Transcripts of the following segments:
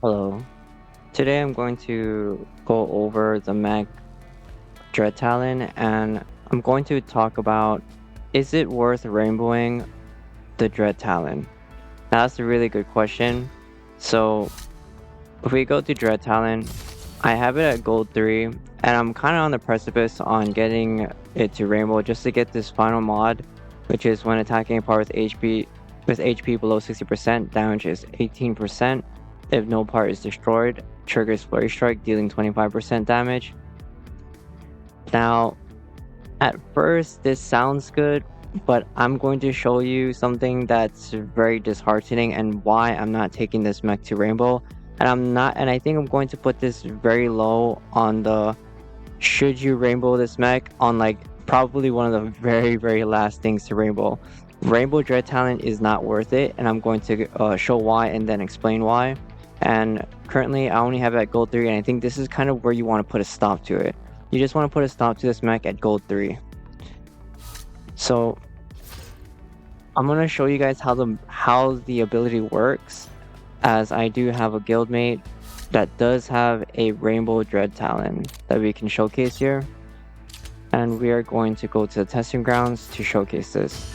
Hello. Today I'm going to go over the mech Dread Talon and I'm going to talk about, is it worth rainbowing the Dread Talon? Now, that's a really good question. So if we go to Dread Talon, I have it at gold 3 and I'm kind of on the precipice on getting it to rainbow just to get this final mod, which is when attacking a part with HP below 60%, damage is 18%. If no part is destroyed, triggers Flurry Strike, dealing 25% damage. Now, at first, this sounds good, but I'm going to show you something that's very disheartening and why I'm not taking this mech to rainbow. And I think I'm going to put this very low on the should you rainbow this mech on like probably one of the very last things to rainbow. Rainbow Dread Talent is not worth it, and I'm going to show why and then explain why. And currently I only have it at gold 3, and I think this is kind of where you want to put a stop to it. You just want to put a stop to this mech at gold 3. So I'm going to show you guys how the ability works, as I do have a guildmate that does have a Rainbow Dread Talent that we can showcase here. And we are going to go to the testing grounds to showcase this.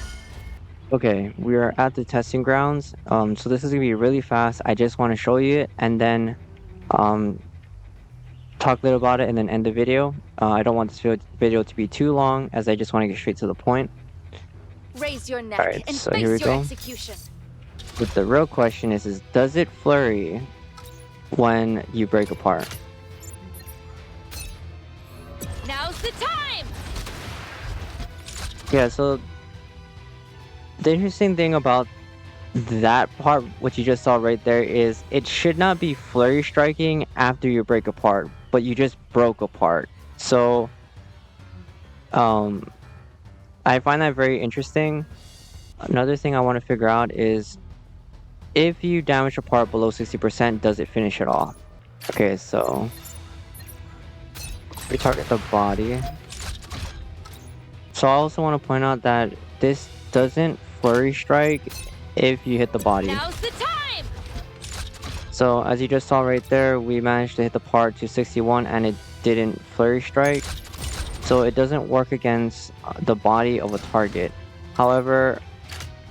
Okay, we are at the testing grounds. So this is gonna be really fast. I just want to show you it and then talk a little about it and then end the video. I don't want this video to be too long, as I just want to get straight to the point. Raise your neck Alright, and so face here we your go. execution. But the real question is does it flurry when you break apart? Now's the time! Yeah, so the interesting thing about that part, what you just saw right there, is it should not be flurry striking after you break apart, but you just broke apart. So I find that very interesting. Another thing I want to figure out is if you damage a part below 60%, does it finish it off? Okay, so we target the body. So I also want to point out that this doesn't flurry strike if you hit the body. Now's the time! So as you just saw right there, we managed to hit the part to 61 and it didn't flurry strike. So it doesn't work against the body of a target. However,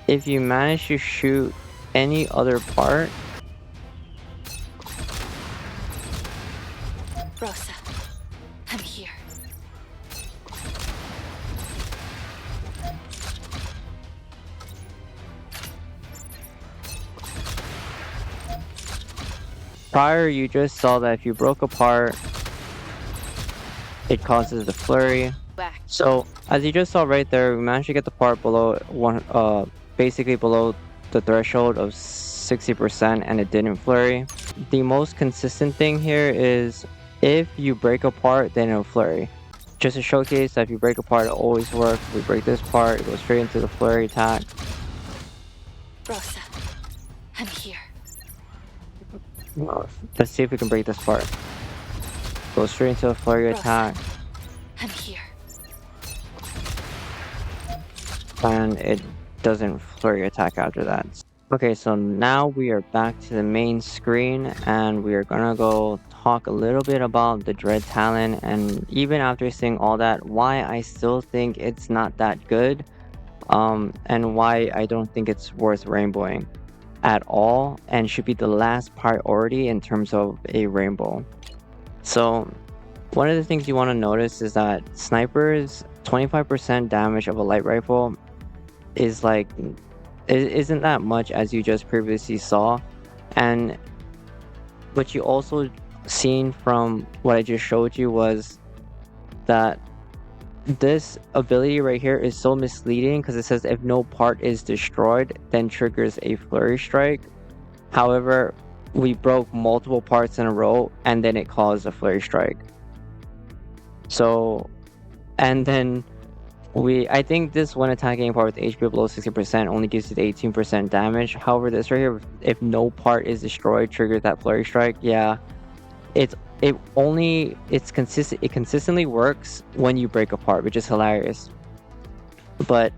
if you manage to shoot any other part, Rosa, I'm here. prior you just saw that if you broke apart, it causes the flurry. Back. So as you just saw right there, we managed to get the part below basically below the threshold of 60% and it didn't flurry. The most consistent thing here is if you break apart, then it'll flurry. Just to showcase that if you break apart, it always works. We break this part, it goes straight into the flurry attack. Rosa, I'm here. Let's see if we can break this part. Go straight into the flurry Rosa, attack, I'm here. and it doesn't flurry attack after that. Okay, so now we are back to the main screen and we are gonna go talk a little bit about the Dread Talon, and even after seeing all that, why I still think it's not that good, and why I don't think it's worth rainbowing at all and should be the last priority in terms of a rainbow. So one of the things you want to notice is that snipers 25% damage of a light rifle is like it isn't that much, as you just previously saw. And what you also seen from what I just showed you was that this ability right here is so misleading, because it says if no part is destroyed, then triggers a flurry strike. However, we broke multiple parts in a row and then it caused a flurry strike. So, and then I think this when attacking a part with HP below 60% only gives you the 18% damage. However, this right here, if no part is destroyed, triggers that flurry strike. Yeah, it consistently works when you break apart, which is hilarious. But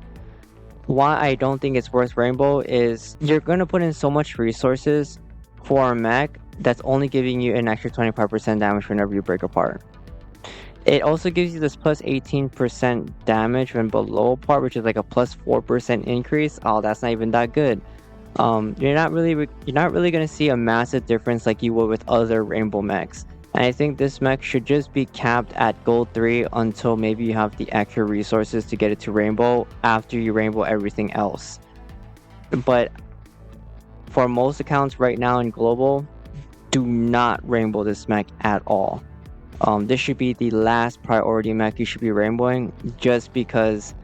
why I don't think it's worth rainbow is you're gonna put in so much resources for a mech that's only giving you an extra 25% damage whenever you break apart. It also gives you this plus 18% damage when below a part, which is like a plus 4% increase. Oh, that's not even that good. You're not really gonna see a massive difference like you would with other rainbow mechs. And I think this mech should just be capped at gold 3 until maybe you have the extra resources to get it to rainbow after you rainbow everything else. But for most accounts right now in global, do not rainbow this mech at all. This should be the last priority mech you should be rainbowing, just because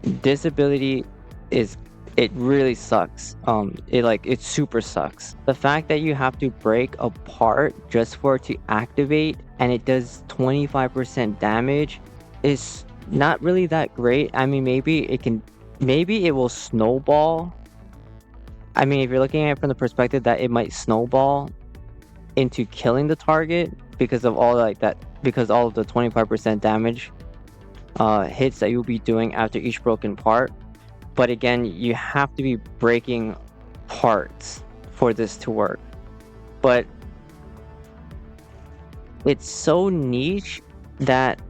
this ability it really sucks. It super sucks. The fact that you have to break apart just for it to activate and it does 25% damage is not really that great. I mean, maybe it will snowball. I mean, if you're looking at it from the perspective that it might snowball into killing the target because of all of the 25% damage hits that you'll be doing after each broken part. But again, you have to be breaking parts for this to work. But it's so niche that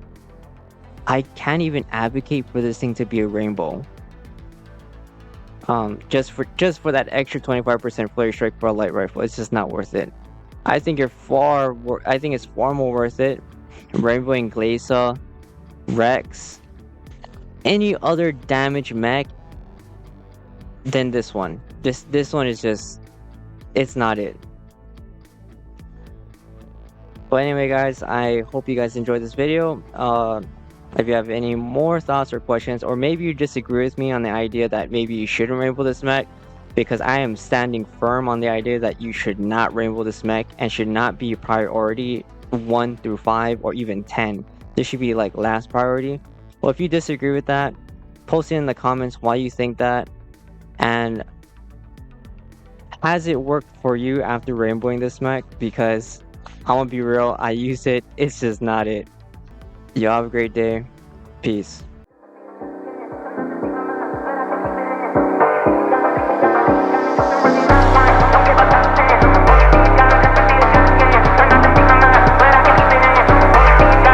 I can't even advocate for this thing to be a rainbow. Just for that extra 25% flurry strike for a light rifle, it's just not worth it. I think it's far more worth it rainbowing Glacier, Rex, any other damage mech than this one. This one is just, it's not it. But anyway, guys, I hope you guys enjoyed this video. If you have any more thoughts or questions, or maybe you disagree with me on the idea that maybe you shouldn't rainbow this mech, because I am standing firm on the idea that you should not rainbow this mech and should not be priority 1 through 5 or even 10. This should be like last priority. Well, if you disagree with that, post it in the comments why you think that, and has it worked for you after rainbowing this mech? Because I want to be real, I use it, it's just not it. Y'all have a great day. Peace.